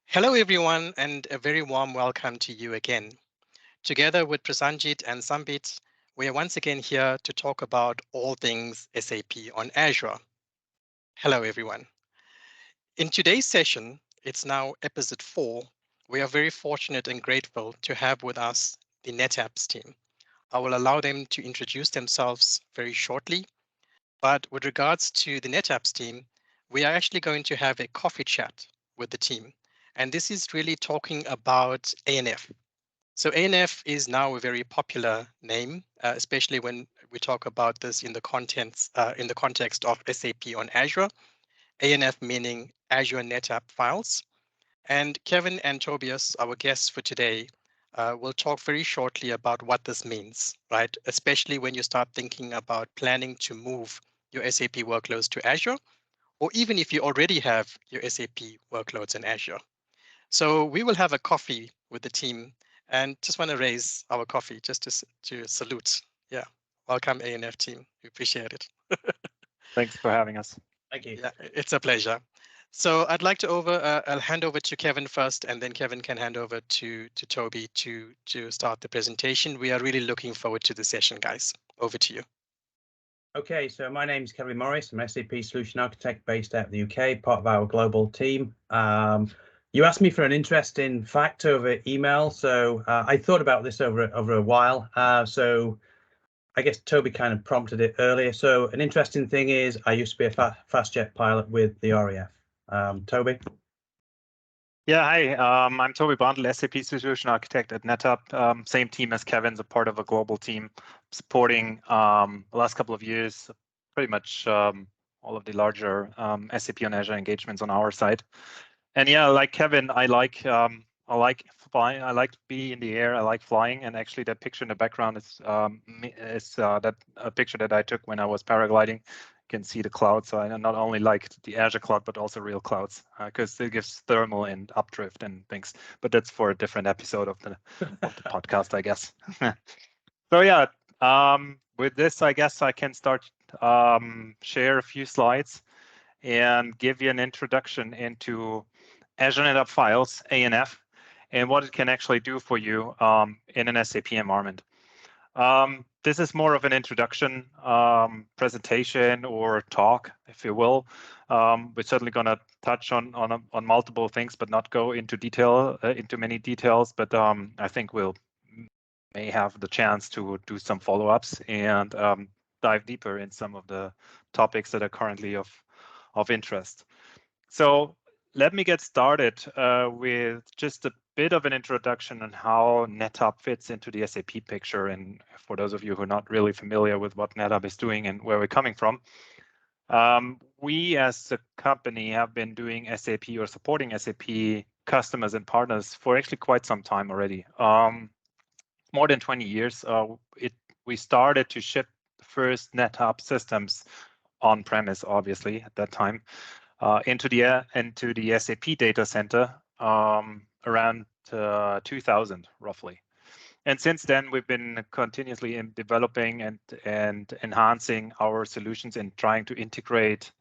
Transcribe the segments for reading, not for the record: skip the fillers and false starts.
Hello, everyone, and a very warm welcome to you again. Together with Prasanjit and Sambit, we are once again here to talk about all things SAP on Azure. Hello, everyone. In today's session, it's now episode 4. We are very fortunate and grateful to have with us the NetApps team. I will allow them to introduce themselves very shortly. But with regards to the NetApps team, we are actually going to have a coffee chat with the team. And this is really talking about ANF. So ANF is now a very popular name, especially when we talk about this in the in the context of SAP on Azure. ANF meaning Azure Net App Files. And Kevin and Tobias, our guests for today, will talk very shortly about what this means, right? Especially when you start thinking about planning to move your SAP workloads to Azure, or even if you already have your SAP workloads in Azure. So we will have a coffee with the team and just want to raise our coffee just to salute. Yeah, welcome ANF team. We appreciate it. Thanks for having us. Thank you. Yeah, it's a pleasure. So I'd like to I'll hand over to Kevin first, and then Kevin can hand over to Toby to start the presentation. We are really looking forward to the session, guys. Over to you. Okay, so my name is Kevin Morris. I'm an SAP Solution Architect based out of the UK, part of our global team. You asked me for an interesting fact over email, so I thought about this over a while. So I guess Toby kind of prompted it earlier. So an interesting thing is I used to be a fast jet pilot with the RAF. Toby? Yeah, hi, I'm Toby Brandl, SAP Solution Architect at NetApp. Same team as Kevin's, a part of a global team supporting the last couple of years, pretty much all of the larger SAP on Azure engagements on our side. And yeah, like Kevin, I like flying. I like to be in the air. I like flying, and actually, that picture in the background is that a picture that I took when I was paragliding. You can see the clouds. So I not only like the Azure cloud, but also real clouds, because it gives thermal and updrift and things. But that's for a different episode of the podcast, I guess. So yeah, with this, I guess I can start share a few slides and give you an introduction into Azure Net Apps Files, ANF, and what it can actually do for you in an SAP environment. This is more of an introduction presentation or talk, if you will. We're certainly going to touch on multiple things, but not go into detail into many details. But I think we'll may have the chance to do some follow-ups and dive deeper in some of the topics that are currently of interest. So let me get started with just a bit of an introduction on how NetApp fits into the SAP picture. And for those of you who are not really familiar with what NetApp is doing and where we're coming from, we as a company have been doing SAP or supporting SAP customers and partners for actually quite some time already. More than 20 years. We started to ship the first NetApp systems on premise, obviously, at that time. Into the SAP data center around 2000, roughly. And since then, we've been continuously developing and enhancing our solutions and trying to integrate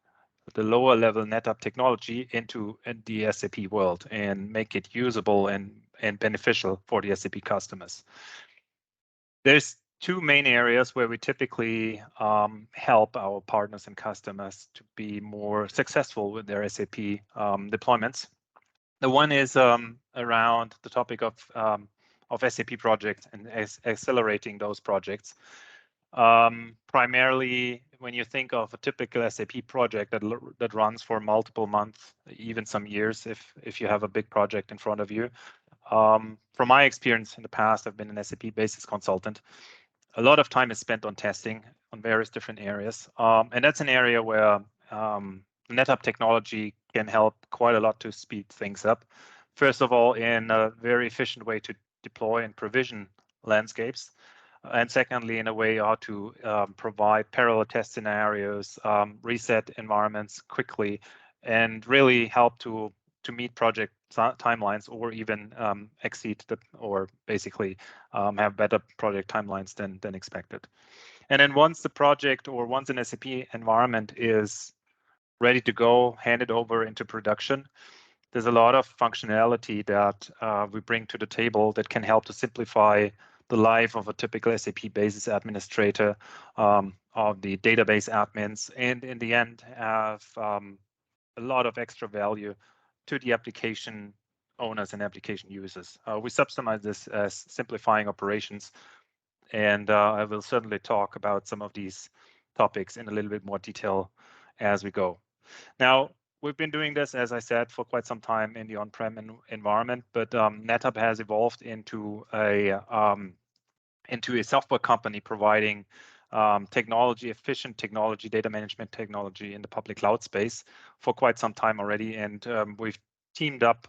the lower level NetApp technology into the SAP world and make it usable and beneficial for the SAP customers. There's two main areas where we typically help our partners and customers to be more successful with their SAP deployments. The one is around the topic of SAP projects and accelerating those projects. Primarily, when you think of a typical SAP project that runs for multiple months, even some years, if you have a big project in front of you. From my experience in the past, I've been an SAP basis consultant. A lot of time is spent on testing on various different areas. And that's an area where NetApp technology can help quite a lot to speed things up. First of all, in a very efficient way to deploy and provision landscapes. And secondly, in a way how to provide parallel test scenarios, reset environments quickly, and really help to meet project timelines or even exceed or basically have better project timelines than expected. And then once the project or once an SAP environment is ready to go, handed over into production, there's a lot of functionality that we bring to the table that can help to simplify the life of a typical SAP basis administrator, of the database admins, and in the end have a lot of extra value to the application owners and application users. We subsume this as simplifying operations, and I will certainly talk about some of these topics in a little bit more detail as we go. Now, we've been doing this, as I said, for quite some time in the on-prem environment, but NetApp has evolved into a software company providing efficient technology, data management technology in the public cloud space for quite some time already. And we've teamed up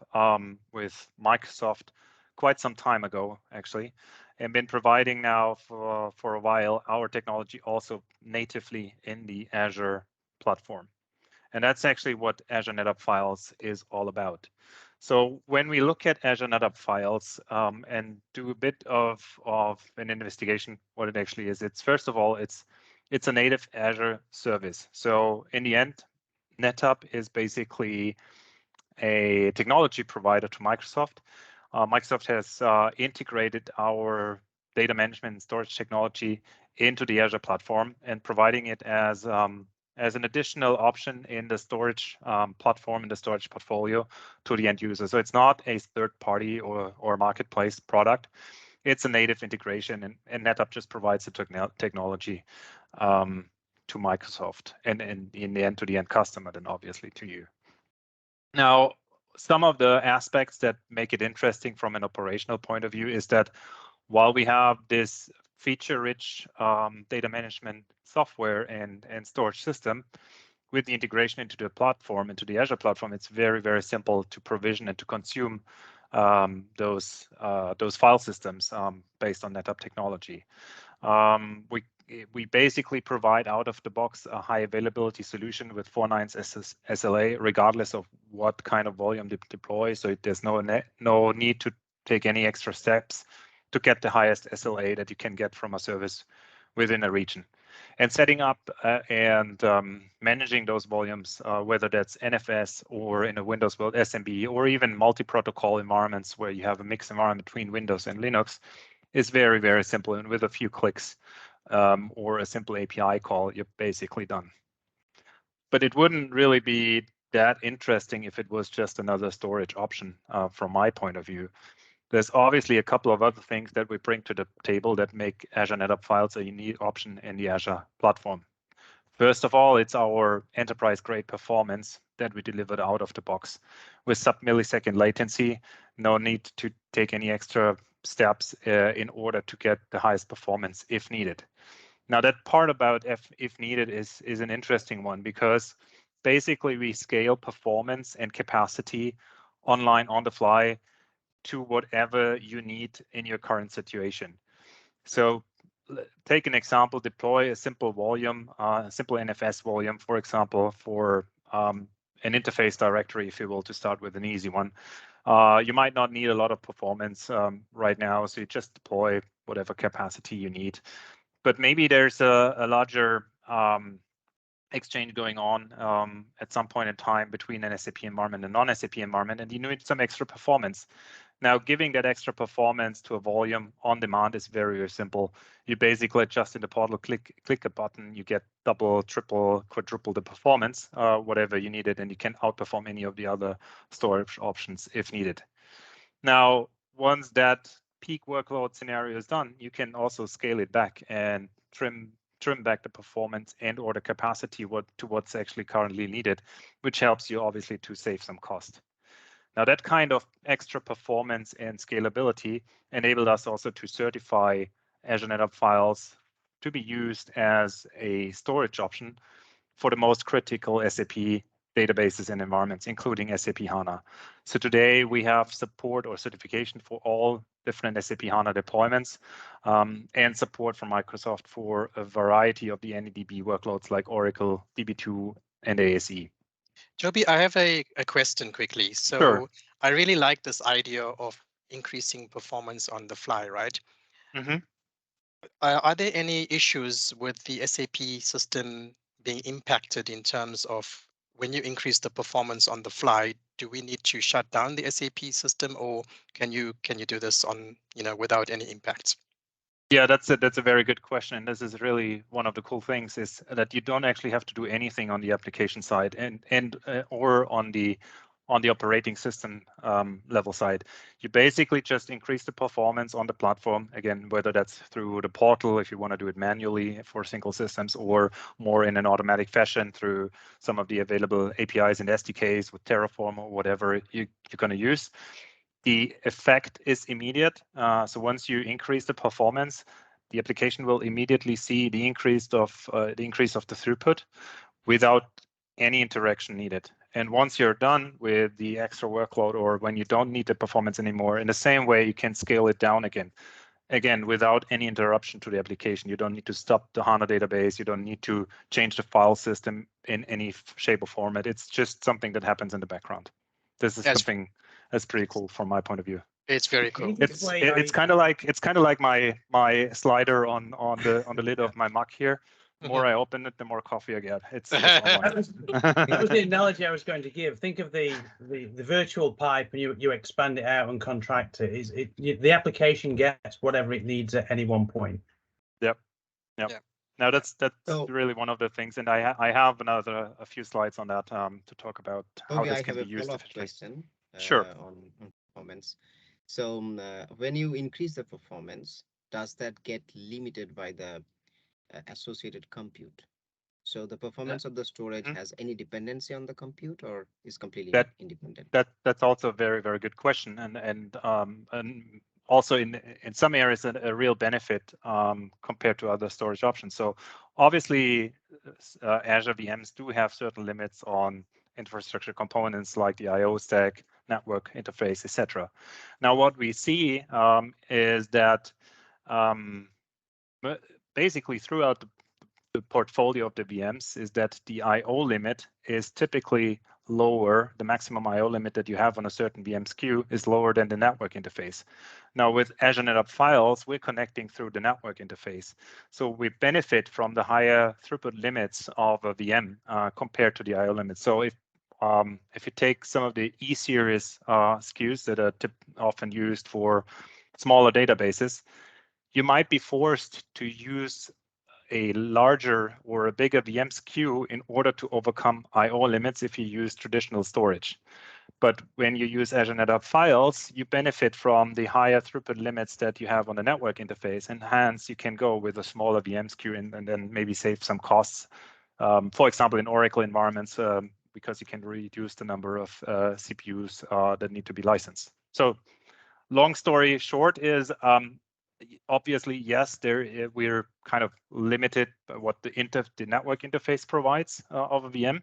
with Microsoft quite some time ago, actually, and been providing now for a while our technology also natively in the Azure platform. And that's actually what Azure Net Apps Files is all about. So when we look at Azure Net Apps Files and do a bit of an investigation, what it actually is, it's first of all, it's a native Azure service. So in the end, NetApp is basically a technology provider to Microsoft. Microsoft has integrated our data management and storage technology into the Azure platform and providing it as an additional option in the storage platform, in the storage portfolio to the end user. So it's not a third party or marketplace product. It's a native integration, and NetApp just provides the technology to Microsoft and in the end to the end customer, then obviously to you. Now, some of the aspects that make it interesting from an operational point of view is that while we have this feature-rich data management software and storage system, with the integration into the platform, into the Azure platform, it's very, very simple to provision and to consume those file systems based on NetApp technology. We basically provide out of the box a high availability solution with 4 nines SLA, regardless of what kind of volume they deploy. So there's no need to take any extra steps to get the highest SLA that you can get from a service within a region. And setting up and managing those volumes, whether that's NFS or in a Windows world SMB, or even multi-protocol environments where you have a mixed environment between Windows and Linux, is very, very simple. And with a few clicks or a simple API call, you're basically done. But it wouldn't really be that interesting if it was just another storage option from my point of view. There's obviously a couple of other things that we bring to the table that make Azure Net Apps Files a unique option in the Azure platform. First of all, it's our enterprise-grade performance that we delivered out of the box with sub-millisecond latency. No need to take any extra steps in order to get the highest performance if needed. Now, that part about if needed is an interesting one, because basically we scale performance and capacity online on the fly to whatever you need in your current situation. So take an example, deploy a simple volume, simple NFS volume, for example, for an interface directory, if you will, to start with an easy one. You might not need a lot of performance right now, so you just deploy whatever capacity you need. But maybe there's a larger exchange going on at some point in time between an SAP environment and non-SAP environment, and you need some extra performance. Now, giving that extra performance to a volume on demand is very, very simple. You basically just in the portal click a button, you get double, triple, quadruple the performance, whatever you needed, and you can outperform any of the other storage options if needed. Now, once that peak workload scenario is done, you can also scale it back and trim back the performance and or the capacity to what's actually currently needed, which helps you obviously to save some cost. Now, that kind of extra performance and scalability enabled us also to certify Azure Net Apps Files to be used as a storage option for the most critical SAP databases and environments, including SAP HANA. So today we have support or certification for all different SAP HANA deployments and support from Microsoft for a variety of the NEDB workloads like Oracle, DB2, and ASE. Toby, I have a question quickly. So Sure. I really like this idea of increasing performance on the fly, right? Mm-hmm. Are there any issues with the SAP system being impacted in terms of when you increase the performance on the fly, do we need to shut down the SAP system, or can you do this on, without any impact? Yeah, that's a very good question, and this is really one of the cool things is that you don't actually have to do anything on the application side and or on the operating system level side. You basically just increase the performance on the platform, again, whether that's through the portal if you want to do it manually for single systems, or more in an automatic fashion through some of the available APIs and SDKs with Terraform or whatever you're going to use. The effect is immediate. So once you increase the performance, the application will immediately see the increase of the throughput without any interaction needed. And once you're done with the extra workload, or when you don't need the performance anymore, in the same way you can scale it down again without any interruption to the application. You don't need to stop the HANA database. You don't need to change the file system in any shape or format. It's just something that happens in the background. This is something that's pretty cool from my point of view. It's very cool. It's kind of like my slider on the lid of my mug here. The more I open it, the more coffee I get. It's that was the analogy I was going to give. Think of the virtual pipe, and you expand it out and contract it. The application gets whatever it needs at any one point. Yep. Now that's really one of the things, and I have a few slides on that to talk about how this can be used efficiently. Question, sure. On performance. So when you increase the performance, does that get limited by the associated compute? So the performance of the storage has any dependency on the compute, or is completely independent? That's also a very, very good question, and also in some areas a real benefit compared to other storage options. So obviously Azure VMs do have certain limits on infrastructure components like the I/O stack, network interface, etc. Now what we see is that basically throughout the portfolio of the VMs is that the I/O limit is typically lower. The maximum I/O limit that you have on a certain VM SKU is lower than the network interface. Now with Azure Net Apps Files, we're connecting through the network interface. So we benefit from the higher throughput limits of a VM compared to the I/O limits. So if you take some of the E-series SKUs that are often used for smaller databases, you might be forced to use a larger or a bigger VM SKU in order to overcome I/O limits if you use traditional storage. But when you use Azure Net Apps Files, you benefit from the higher throughput limits that you have on the network interface, and hence you can go with a smaller VM SKU and then maybe save some costs. For example, in Oracle environments, because you can reduce the number of CPUs that need to be licensed. So long story short is, obviously, yes, we're kind of limited by what the network interface provides of a VM,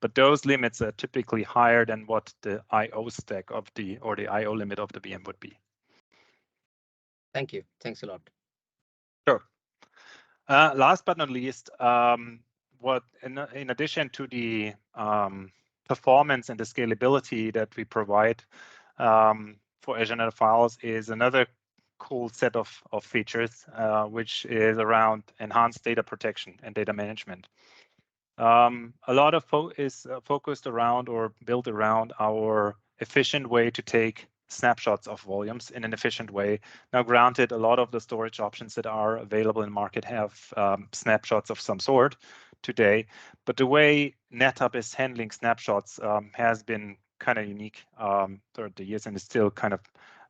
but those limits are typically higher than what the I/O stack or the I/O limit of the VM would be. Thank you. Thanks a lot. Sure. Last but not least, in addition to the performance and the scalability that we provide for Azure Net Apps Files is another cool set of features, which is around enhanced data protection and data management. A lot of is focused around or built around our efficient way to take snapshots of volumes in an efficient way. Now, granted, a lot of the storage options that are available in market have snapshots of some sort today, but the way NetApp is handling snapshots has been kind of unique throughout the years, and is still kind of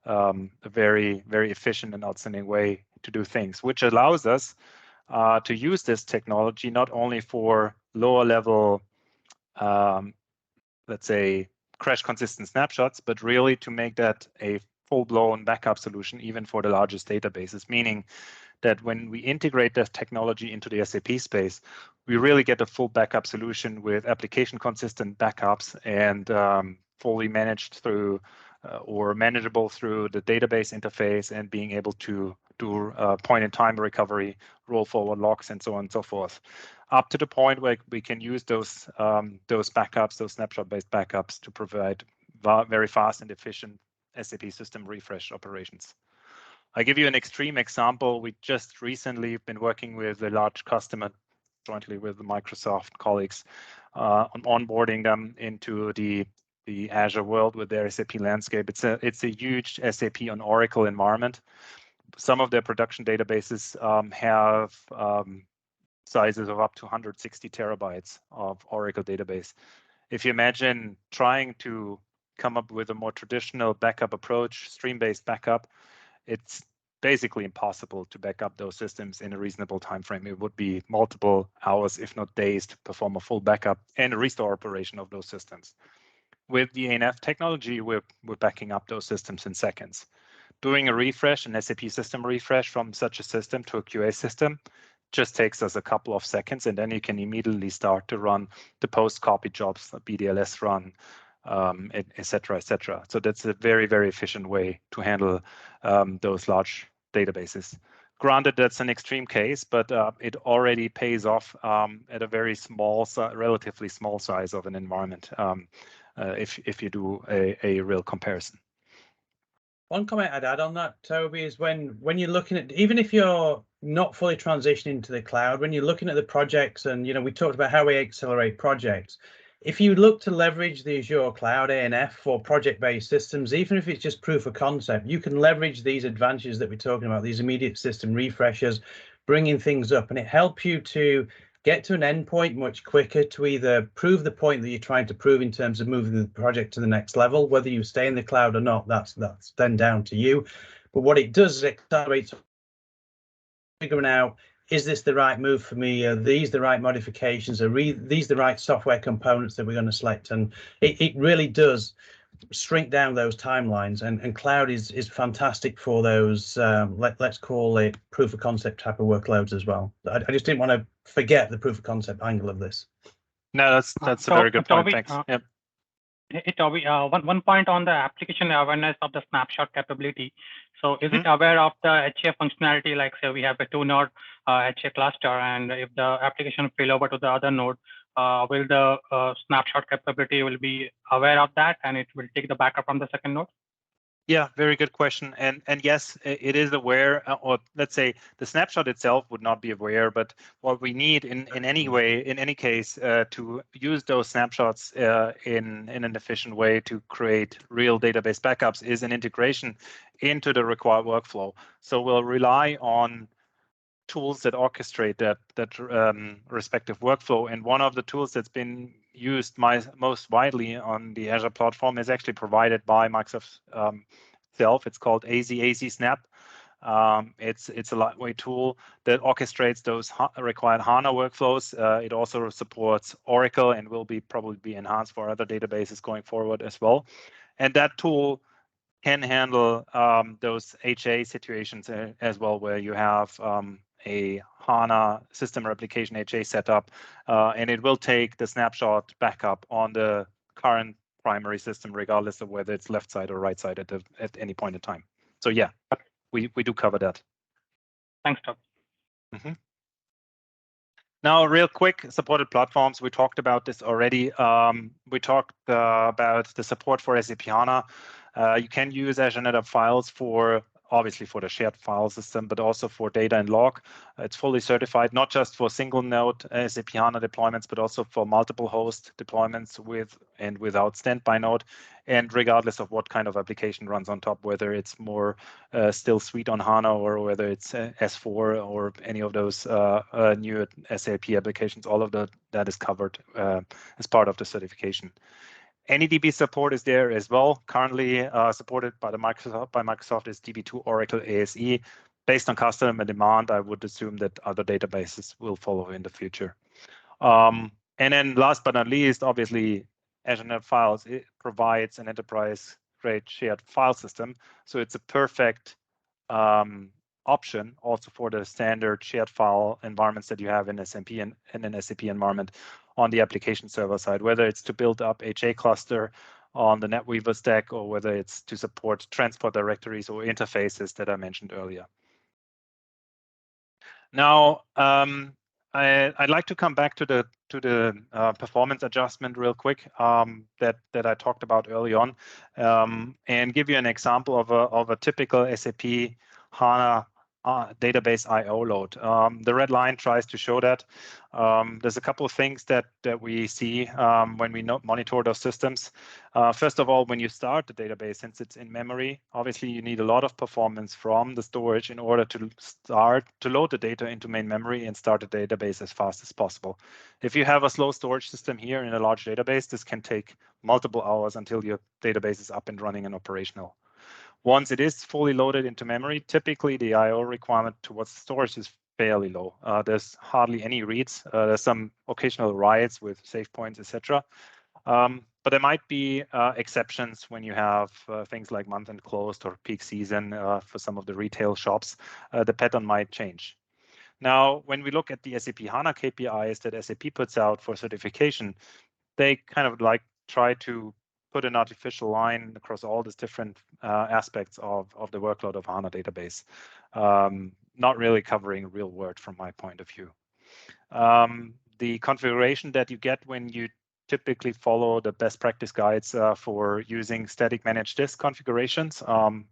a very, very efficient and outstanding way to do things, which allows us to use this technology not only for lower level, let's say, crash consistent snapshots, but really to make that a full-blown backup solution even for the largest databases, meaning that when we integrate this technology into the SAP space, we really get a full backup solution with application consistent backups and fully managed through or manageable through the database interface, and being able to do point-in-time recovery, roll forward logs, and so on and so forth, up to the point where we can use those backups, those snapshot-based backups, to provide very fast and efficient SAP system refresh operations. I give you an extreme example. We just recently been working with a large customer jointly with the Microsoft colleagues on onboarding them into the the Azure world with their SAP landscape. It's a huge SAP on Oracle environment. Some of their production databases have sizes of up to 160 terabytes of Oracle database. If you imagine trying to come up with a more traditional backup approach, stream-based backup, it's basically impossible to back up those systems in a reasonable time frame. It would be multiple hours, if not days, to perform a full backup and a restore operation of those systems. With the ANF technology, we're backing up those systems in seconds. Doing a refresh, an SAP system refresh from such a system to a QA system just takes us a couple of seconds, and then you can immediately start to run the post-copy jobs, the BDLS run, et cetera, et cetera. So that's a very, very efficient way to handle those large databases. Granted, that's an extreme case, but it already pays off at a very small, relatively small size of an environment if you do a real comparison. One comment I'd add on that, Toby, is when you're looking at, even if you're not fully transitioning to the cloud, when you're looking at the projects, and we talked about how we accelerate projects. If you look to leverage the Azure Cloud ANF for project-based systems, even if it's just proof of concept, you can leverage these advantages that we're talking about, these immediate system refreshers, bringing things up, and it helps you to get to an endpoint much quicker to either prove the point that you're trying to prove in terms of moving the project to the next level. Whether you stay in the cloud or not, that's then down to you. But what it does is accelerate figuring out, is this the right move for me? Are these the right modifications? Are these the right software components that we're going to select? And it really does shrink down those timelines, and cloud is fantastic for those let's call it proof of concept type of workloads as well. I just didn't want to forget the proof of concept angle of this. No, that's a very good point. Thanks. Yep. Hey, Toby, one point on the application awareness of the snapshot capability. So is it aware of the HA functionality? Like, say we have a 2-node HA cluster, and if the application fail over to the other node, will the snapshot capability will be aware of that, and it will take the backup from the second node? Yeah, very good question. And yes, it is aware, or let's say the snapshot itself would not be aware, but what we need in any case, to use those snapshots in an efficient way to create real database backups is an integration into the required workflow. So we'll rely on tools that orchestrate that respective workflow. And one of the tools that's been used most widely on the Azure platform is actually provided by Microsoft itself. It's called AZ Snap. It's a lightweight tool that orchestrates those required HANA workflows. It also supports Oracle and will probably be enhanced for other databases going forward as well. And that tool can handle those HA situations as well, where you have a HANA system replication HA setup, and it will take the snapshot backup on the current primary system, regardless of whether it's left side or right side at any point in time. So yeah, we do cover that. Thanks, Toby. Now, real quick, supported platforms. We talked about this already. We talked about the support for SAP HANA. You can use Azure Net Apps Files obviously for the shared file system, but also for data and log. It's fully certified, not just for single node SAP HANA deployments, but also for multiple host deployments with and without standby node, and regardless of what kind of application runs on top, whether it's more still Suite on HANA or whether it's S4 or any of those new SAP applications, all of that is covered as part of the certification. AnyDB support is there as well. Currently supported by Microsoft is DB2 Oracle ASE. Based on customer demand, I would assume that other databases will follow in the future. And then last but not least, obviously, Azure Net Files, it provides an enterprise-grade shared file system. So it's a perfect option also for the standard shared file environments that you have in SAP and in an SAP environment on the application server side, whether it's to build up HA cluster on the NetWeaver stack or whether it's to support transport directories or interfaces that I mentioned earlier. Now, I'd like to come back to the performance adjustment real quick that I talked about early on, and give you an example of a typical SAP HANA database I/O load. The red line tries to show that. There's a couple of things that we see when we monitor those systems. First of all, when you start the database, since it's in memory, obviously you need a lot of performance from the storage in order to start to load the data into main memory and start the database as fast as possible. If you have a slow storage system here in a large database, this can take multiple hours until your database is up and running and operational. Once it is fully loaded into memory, typically the I/O requirement towards storage is fairly low. There's hardly any reads. There's some occasional writes with save points, etc. But there might be exceptions when you have things like month-end closed or peak season for some of the retail shops. The pattern might change. Now, when we look at the SAP HANA KPIs that SAP puts out for certification, they kind of like try to put an artificial line across all these different aspects of the workload of HANA database, not really covering real world from my point of view. The configuration that you get when you typically follow the best practice guides for using static managed disk configurations,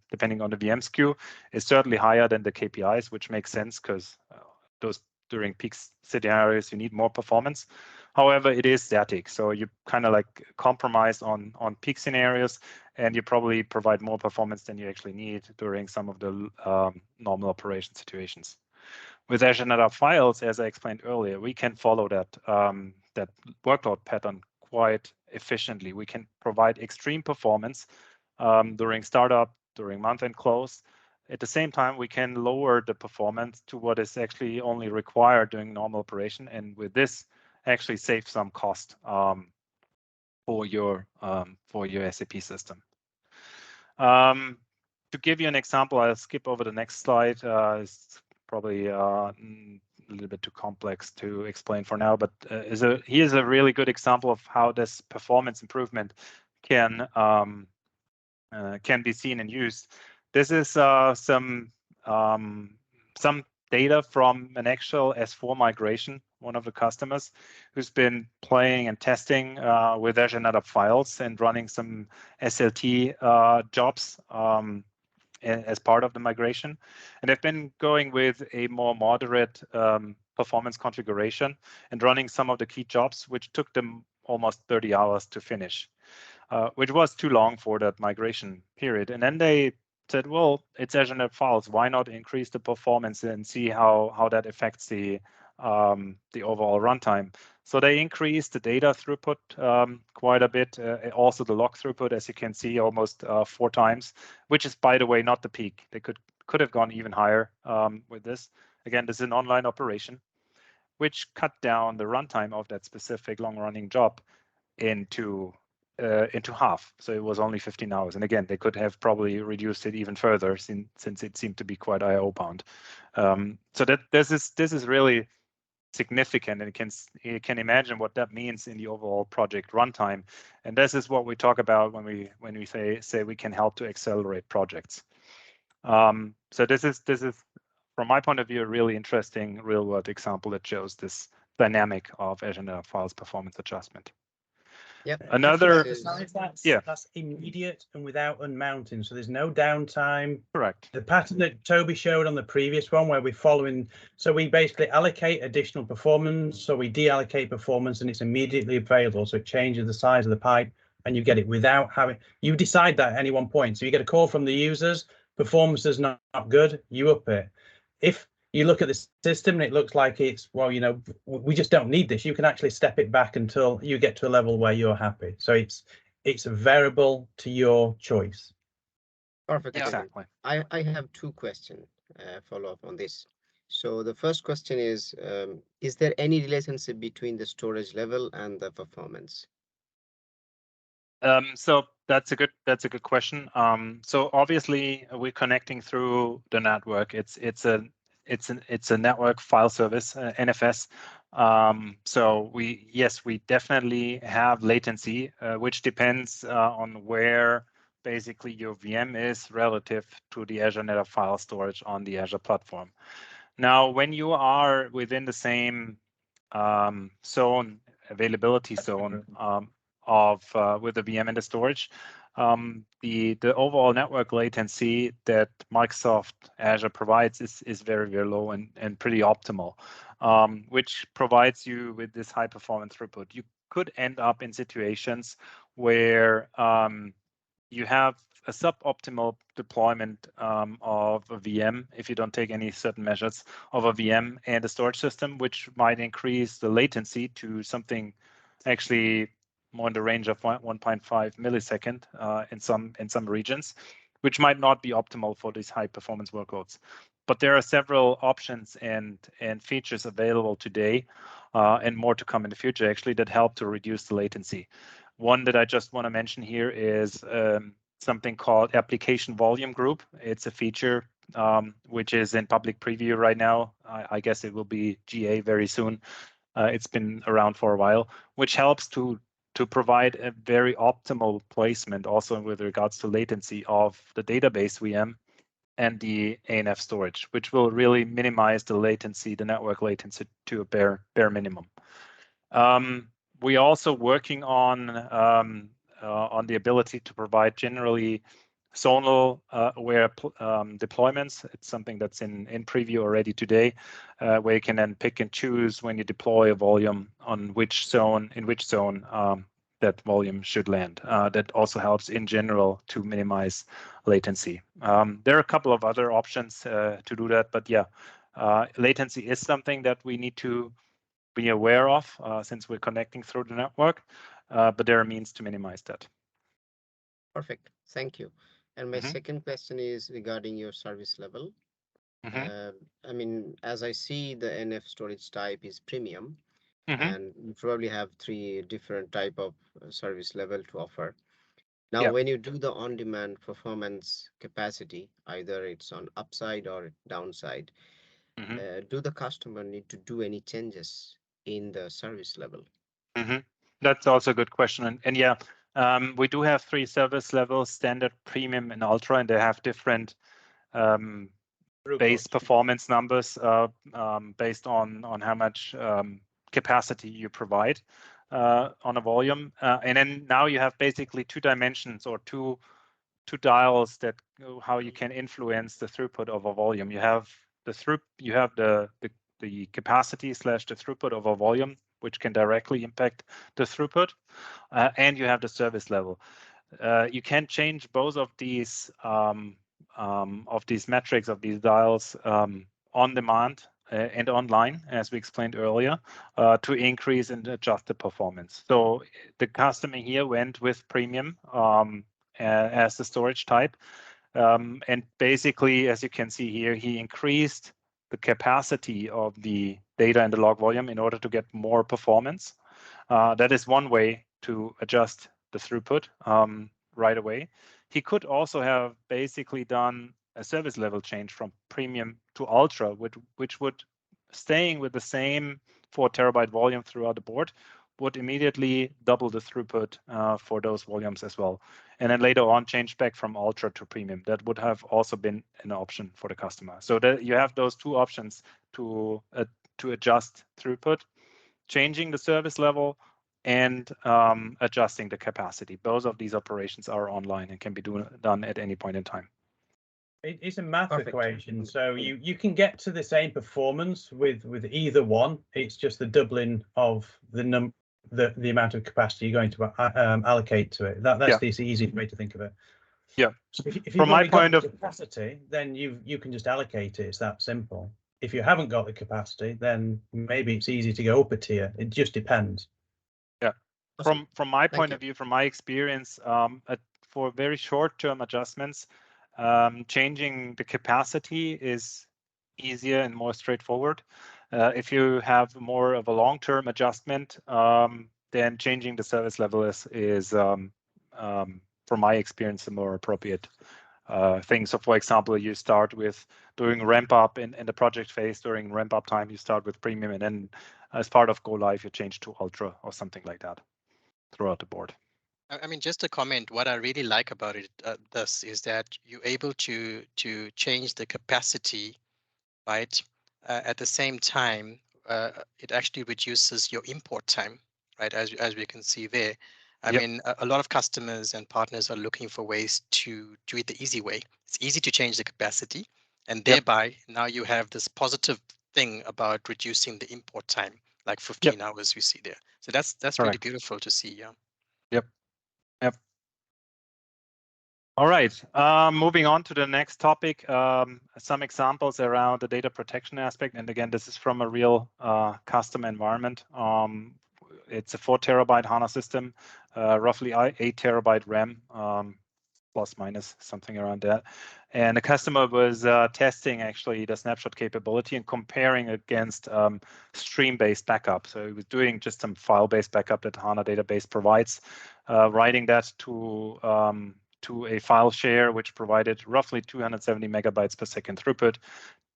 depending on the VM SKU, is certainly higher than the KPIs, which makes sense because those during peak scenarios, you need more performance. However, it is static, so you kind of like compromise on peak scenarios, and you probably provide more performance than you actually need during some of the normal operation situations. With Azure Net Apps Files, as I explained earlier, we can follow that that workload pattern quite efficiently. We can provide extreme performance during startup, during month-end close. At the same time, we can lower the performance to what is actually only required during normal operation, and with this, actually save some cost for your SAP system. To give you an example, I'll skip over the next slide. It's probably a little bit too complex to explain for now, but here's a really good example of how this performance improvement can be seen and used. This is some data from an actual S4 migration, one of the customers who's been playing and testing with Azure Net Apps Files and running some SLT jobs as part of the migration. And they've been going with a more moderate performance configuration and running some of the key jobs, which took them almost 30 hours to finish, which was too long for that migration period. And then they said, well, it's Azure Net Files. Why not increase the performance and see how that affects the overall runtime? So they increased the data throughput quite a bit, also the log throughput, as you can see, almost 4 times, which is, by the way, not the peak. They could have gone even higher with this. Again, this is an online operation, which cut down the runtime of that specific long-running job into half. So it was only 15 hours. And again, they could have probably reduced it even further since it seemed to be quite I/O bound. So that this is really significant, and you can imagine what that means in the overall project runtime. And this is what we talk about when we say we can help to accelerate projects. So this is from my point of view a really interesting real world example that shows this dynamic of Azure Net Apps Files performance adjustment. Yeah. Another, that's immediate and without unmounting, so there's no downtime. Correct. The pattern that Toby showed on the previous one, where we're following, so we basically allocate additional performance, so we deallocate performance, and it's immediately available. So it changes the size of the pipe, and you get it without having. You decide that at any one point. So you get a call from the users, performance is not good, you up it. If you look at the system and it looks like it's, well, you know, we just don't need this, you can actually step it back until you get to a level where you're happy. So it's a variable to your choice. Perfect. Yeah. Exactly. I have 2 questions follow up on this. So the first question is there any relationship between the storage level and the performance? So that's a good question. So obviously we're connecting through the network. It's a network file service, NFS. So we definitely have latency, which depends on where basically your VM is relative to the Azure Net Apps File storage on the Azure platform. Now, when you are within the same zone, availability zone with the VM and the storage. The overall network latency that Microsoft Azure provides is very, very low and pretty optimal, which provides you with this high performance throughput. You could end up in situations where you have a suboptimal deployment of a VM if you don't take any certain measures of a VM and a storage system, which might increase the latency to something actually more in the range of 1.5 millisecond in some regions, which might not be optimal for these high performance workloads. But there are several options and features available today, and more to come in the future actually, that help to reduce the latency. One that I just want to mention here is something called Application Volume Group. It's a feature which is in public preview right now. I guess it will be GA very soon. It's been around for a while, which helps to provide a very optimal placement also with regards to latency of the database VM and the ANF storage, which will really minimize the latency, the network latency, to a bare minimum. We're also working on the ability to provide generally zonal aware deployments. It's something that's in preview already today, where you can then pick and choose when you deploy a volume in which zone that volume should land. That also helps in general to minimize latency. There are a couple of other options to do that, but yeah, latency is something that we need to be aware of since we're connecting through the network, but there are means to minimize that. Perfect, thank you. And my second question is regarding your service level. I mean, as I see, the NF storage type is premium, and you probably have 3 different type of service level to offer. Now, when you do the on-demand performance capacity, either it's on upside or downside, do the customer need to do any changes in the service level? That's also a good question. And yeah, we do have 3 service levels: standard, premium, and ultra, and they have different base performance numbers based on how much capacity you provide on a volume. And then now you have basically 2 dimensions or two dials that how you can influence the throughput of a volume. You have the capacity / the throughput of a volume, which can directly impact the throughput, and you have the service level. You can change both of these metrics, of these dials, on demand and online, as we explained earlier, to increase and adjust the performance. So the customer here went with premium as the storage type, and basically, as you can see here, he increased the capacity of the data and the log volume in order to get more performance. That is one way to adjust the throughput right away. He could also have basically done a service level change from premium to ultra, which would, staying with the same 4 terabyte volume throughout the board, would immediately double the throughput for those volumes as well. And then later on, change back from ultra to premium. That would have also been an option for the customer. So that you have those 2 options to adjust throughput, changing the service level and adjusting the capacity. Both of these operations are online and can be done at any point in time. It's a math equation, so you can get to the same performance with either one. It's just the doubling of the amount of capacity you're going to allocate to it. That's the easiest way to think of it. Yeah. So if you've already got the capacity, then you can just allocate it. It's that simple. If you haven't got the capacity, then maybe it's easy to go up a tier. It just depends. Yeah. From my point of view, from my experience, for very short-term adjustments, changing the capacity is easier and more straightforward. If you have more of a long-term adjustment, then changing the service level is from my experience, a more appropriate thing. So, for example, you start with doing ramp up in the project phase. During ramp up time, you start with premium, and then as part of go live, you change to ultra or something like that throughout the board. I mean, just a comment. What I really like about it, this is that you're able to change the capacity, right? At the same time, it actually reduces your import time, right? As we can see there, I mean, a lot of customers and partners are looking for ways to do it the easy way. It's easy to change the capacity, and thereby now you have this positive thing about reducing the import time, like 15 hours we see there. So that's really beautiful to see. Yeah. Yep. All right, moving on to the next topic, some examples around the data protection aspect. And again, this is from a real custom environment. It's a 4 terabyte HANA system, roughly 8 terabyte RAM, plus minus something around that. And the customer was testing actually the snapshot capability and comparing against stream-based backup. So he was doing just some file-based backup that HANA database provides, writing that to a file share, which provided roughly 270 megabytes per second throughput.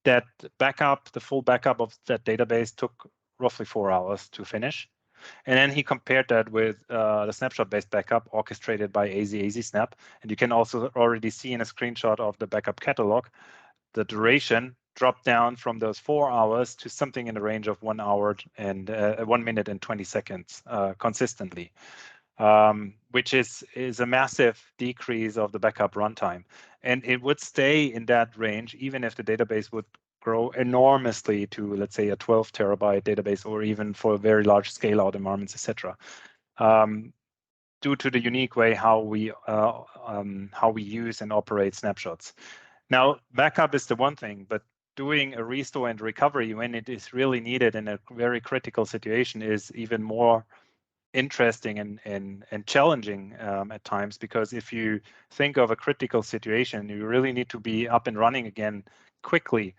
That backup, the full backup of that database, took roughly 4 hours to finish. And then he compared that with the snapshot-based backup orchestrated by AZ-Snap. And you can also already see in a screenshot of the backup catalog, the duration dropped down from those 4 hours to something in the range of 1 hour and 1 minute and 20 seconds consistently. Which is a massive decrease of the backup runtime. And it would stay in that range, even if the database would grow enormously to, let's say, a 12 terabyte database, or even for very large scale out environments, etc. Due to the unique way how we use and operate snapshots. Now, backup is the one thing, but doing a restore and recovery when it is really needed in a very critical situation is even more interesting and challenging at times, because if you think of a critical situation, you really need to be up and running again quickly.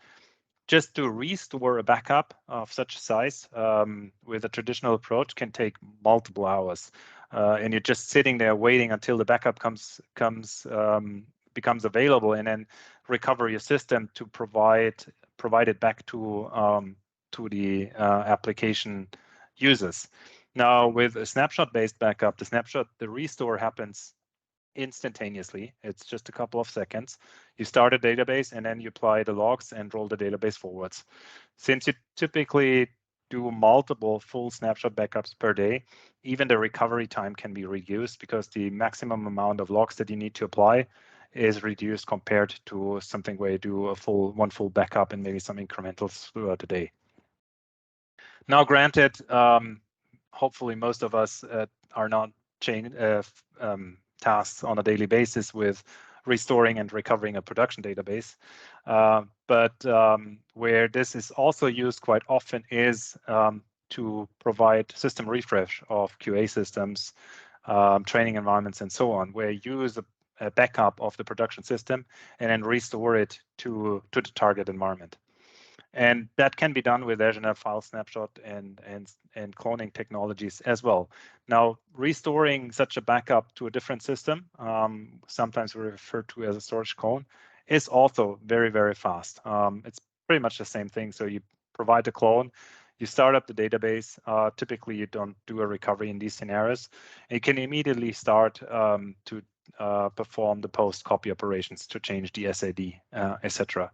Just to restore a backup of such a size with a traditional approach can take multiple hours, and you're just sitting there waiting until the backup becomes available, and then recover your system to provide it back to the application users. Now, with a snapshot-based backup, the restore happens instantaneously. It's just a couple of seconds. You start a database and then you apply the logs and roll the database forwards. Since you typically do multiple full snapshot backups per day, even the recovery time can be reduced because the maximum amount of logs that you need to apply is reduced compared to something where you do one full backup and maybe some incrementals throughout the day. Now, granted, hopefully most of us are not tasks on a daily basis with restoring and recovering a production database. But where this is also used quite often is to provide system refresh of QA systems, training environments, and so on, where you use a backup of the production system and then restore it to the target environment. And that can be done with Azure Net File Snapshot and cloning technologies as well. Now, restoring such a backup to a different system, sometimes we refer to as a storage clone, is also very, very fast. It's pretty much the same thing. So you provide the clone, you start up the database. Typically, you don't do a recovery in these scenarios. And you can immediately start to perform the post-copy operations to change the SAD, etc.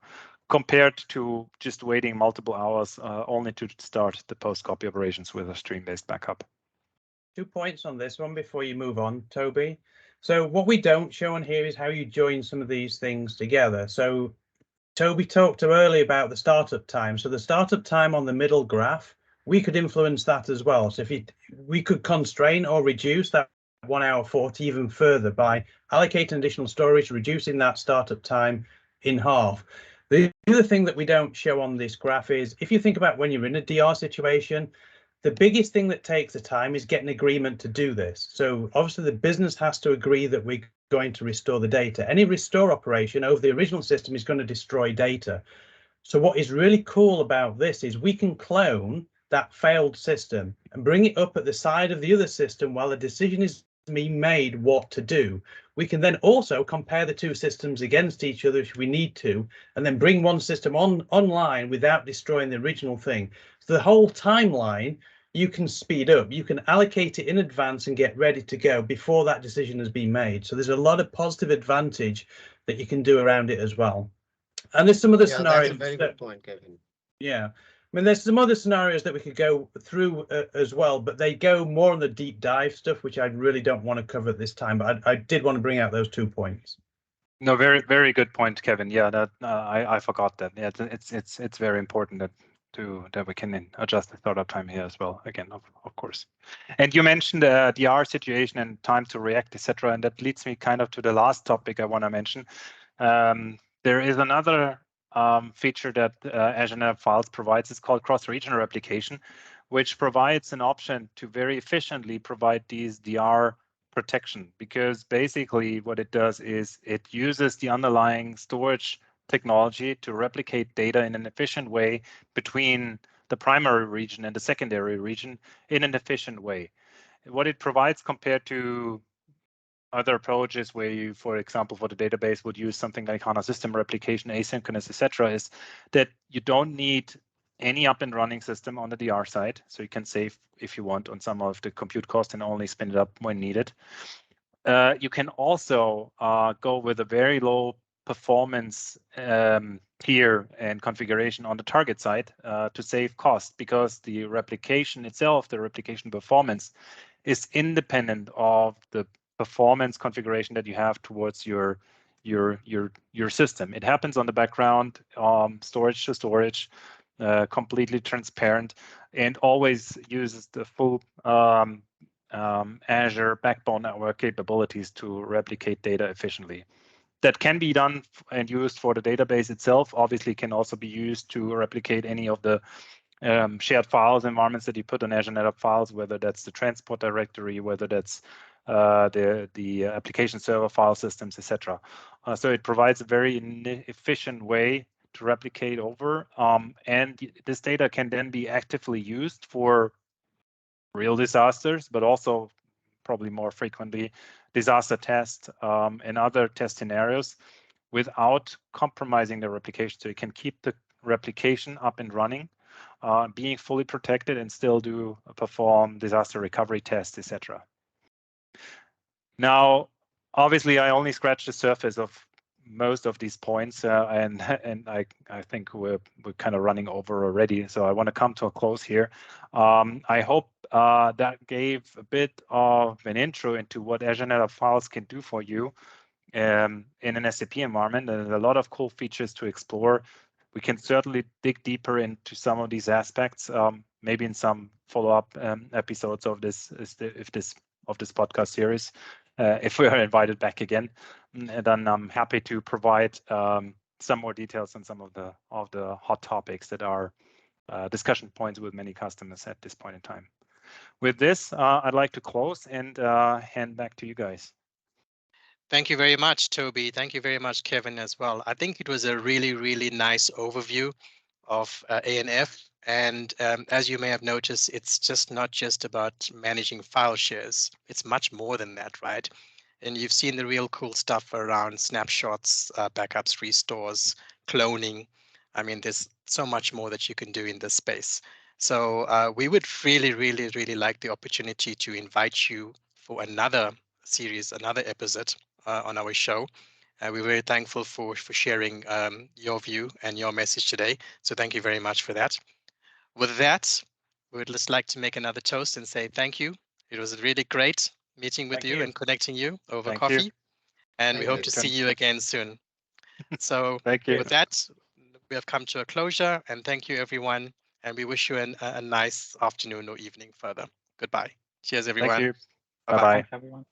Compared to just waiting multiple hours only to start the post-copy operations with a stream-based backup. 2 points on this one before you move on, Toby. So what we don't show on here is how you join some of these things together. So Toby talked earlier about the startup time. So the startup time on the middle graph, we could influence that as well. So we could constrain or reduce that 1 hour 40 even further by allocating additional storage, reducing that startup time in half. The other thing that we don't show on this graph is if you think about when you're in a DR situation, the biggest thing that takes the time is getting agreement to do this. So obviously the business has to agree that we're going to restore the data. Any restore operation over the original system is going to destroy data. So what is really cool about this is we can clone that failed system and bring it up at the side of the other system while the decision is being made what to do. We can then also compare the two systems against each other if we need to, and then bring one system online without destroying the original thing. So the whole timeline you can speed up. You can allocate it in advance and get ready to go before that decision has been made. So there's a lot of positive advantage that you can do around it as well. And there's some other scenarios. That's a very good point, Kevin. Yeah. mean, there's some other scenarios that we could go through as well, but they go more on the deep dive stuff, which I really don't want to cover at this time. But I did want to bring out those 2 points. No, very good point, Kevin. Yeah, that I forgot that. Yeah, it's very important that we can adjust the startup time here as well. Again, of course. And you mentioned the DR situation and time to react, etc. And that leads me kind of to the last topic I want to mention. There is another feature that Azure Net Apps Files provides. It's called CrossRegional Replication, which provides an option to very efficiently provide these DR protection, because basically what it does is it uses the underlying storage technology to replicate data in an efficient way between the primary region and the secondary region in an efficient way. What it provides compared to other approaches where you, for example, for the database would use something like HANA system replication, asynchronous, etc., is that you don't need any up and running system on the DR side. So you can save, if you want, on some of the compute cost and only spin it up when needed. You can also go with a very low performance tier and configuration on the target side to save cost, because the replication itself, the replication performance, is independent of the performance configuration that you have towards your system. It happens on the background, storage to storage, completely transparent, and always uses the full Azure backbone network capabilities to replicate data efficiently. That can be done and used for the database itself. Obviously, can also be used to replicate any of the shared files environments that you put on Azure Net Apps Files, whether that's the transport directory, whether that's the application server file systems, etc. So it provides a very efficient way to replicate over, and this data can then be actively used for real disasters, but also probably more frequently disaster tests and other test scenarios without compromising the replication. So you can keep the replication up and running, being fully protected, and still perform disaster recovery tests, etc. Now, obviously, I only scratched the surface of most of these points, and I think we're kind of running over already. So I want to come to a close here. I hope that gave a bit of an intro into what Azure Net Apps Files can do for you in an SAP environment. There's a lot of cool features to explore. We can certainly dig deeper into some of these aspects, maybe in some follow-up episodes of this podcast series. If we are invited back again, and then I'm happy to provide some more details on some of the hot topics that are discussion points with many customers at this point in time. With this, I'd like to close and hand back to you guys. Thank you very much, Toby. Thank you very much, Kevin, as well. I think it was a really, really nice overview of ANF. And as you may have noticed, it's just not just about managing file shares. It's much more than that, right? And you've seen the real cool stuff around snapshots, backups, restores, cloning. I mean, there's so much more that you can do in this space. So we would really, really, really like the opportunity to invite you for another series, another episode on our show. We're very thankful for sharing your view and your message today. So thank you very much for that. With that, we would just like to make another toast and say thank you. It was really great meeting with you and connecting you over coffee. And we hope to see you again soon. So with that, we have come to a closure, and thank you, everyone. And we wish you a nice afternoon or evening further. Goodbye. Cheers, everyone. Thank you. Bye-bye. Thanks, everyone.